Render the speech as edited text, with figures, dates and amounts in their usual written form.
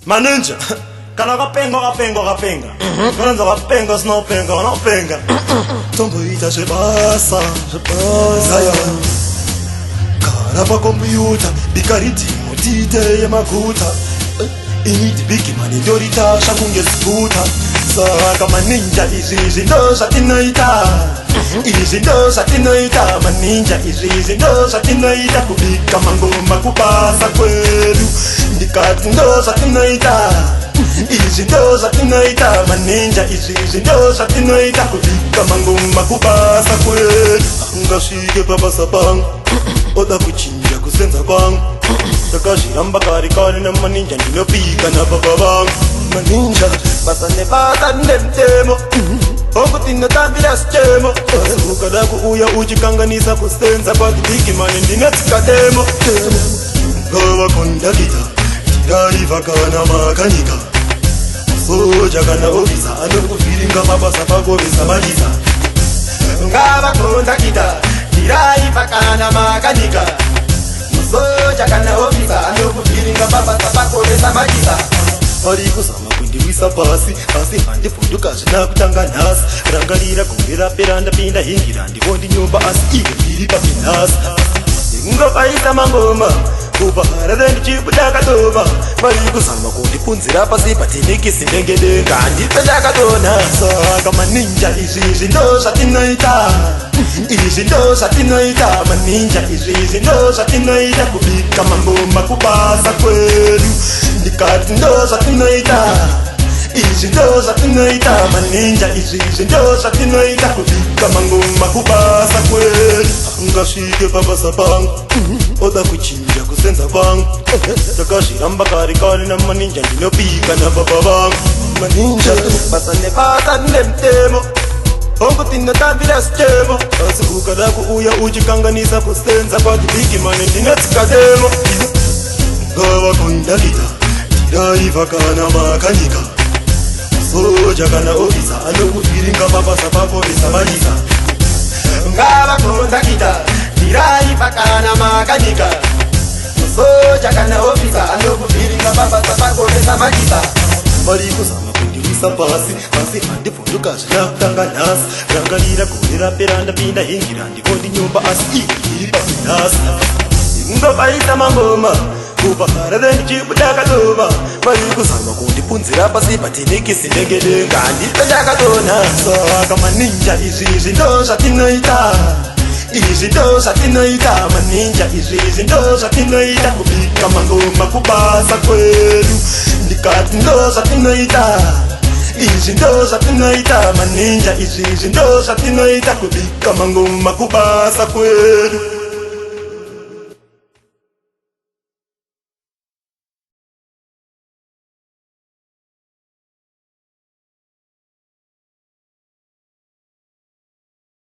Maninja, kana kapenga Kwanza kapenga sinopenga Tombo ita shebasa ya Kana pa kompyuta Bikariti mutite ya makuta Initi biki mani dorita shakunge skuta Saka maninja izizi ndoza tinaita Izi ndoza tinaita Maninja izizi ndoza tinaita Kubika mangoma kupasa kwelu Ndikati ndoza tinaita Izi ndoza tinaita Maninja izizi ndoza tinaita Kubika mangoma kupasa kwelu Angashike papasa pangu Oda kuchinja kusenza kwangu Takashiramba kari na maninja Ndinopika na baba bangu Maninja basane mtemo Ongo tina tambila schemo Ukada kuuya uchikanganisa kusenza Kwa kibiki mani ndinatika demo Ngawa kondakita Tiraiva kana makanika Soja kana ofisa Anokufiringa mabasa pakobisa majiza Ngawa kondakita Tiraiva kana makanika Soja kana ofisa Anokufiringa mabasa pakobisa majiza Arikuzama kundiwisa pasi Asi handi funduka zina kutanga nasi Rangalira kumbira peranda pinda hingira Ndikondi nyumba asi iwe piri papinasi Ingo paisa mangoma Kubahara zendi chibudaka toba Arikuzama kundipunzira pasi patiniki sindengedenga Ndipendaka tona Saka maninja izizi ndoza tinaita Izi ndoza tinaita Maninja izizi ndoza tinaita Kubika mangoma kupasa kwelu Ndikati ndoza tinaita Izi ndoza tinaita Maninja izi ndoza tinaita Kubika mangoma kupasa kwelu Angashike papasa pangu Oda kuchinja kusenza kwangu Takashiramba kari na maninja Ndinopika na baba bangu Maninja basane mtemo Ongo tina tambila schemo Asi ukada kuuya uchikanganisa kusenza Kwa kibiki mani ndinatika demo Ngawa kondakita Tiraiva kana makanika Soja kana ofisa Anokufiringa mabasa pakobisa majiza Ngawa kondakita Tiraiva kana makanika Soja kana ofisa Anokufiringa mabasa pakobisa majiza Marikuzama kundiwisa pasi Asi handi funduka zina kutanga nasi Rangalira kumbira peranda pinda hingira Ndikondi nyumba asi iwe papinasi Ingo paisa mangoma Kubahara zendi chibudaka toba Marikuzama kundipunzira pasi patiniki sindengedenga Ndipendaka tona Saka maninja izizi ndoza tinaita Izi ndoza tinaita Maninja izizi ndoza tinaita Kubika mangoma kupasa kwelu Ndikati ndoza tinaita Izi ndoza tinaita Maninja izizi ndoza tinaita Kubika mangoma kupasa kwelu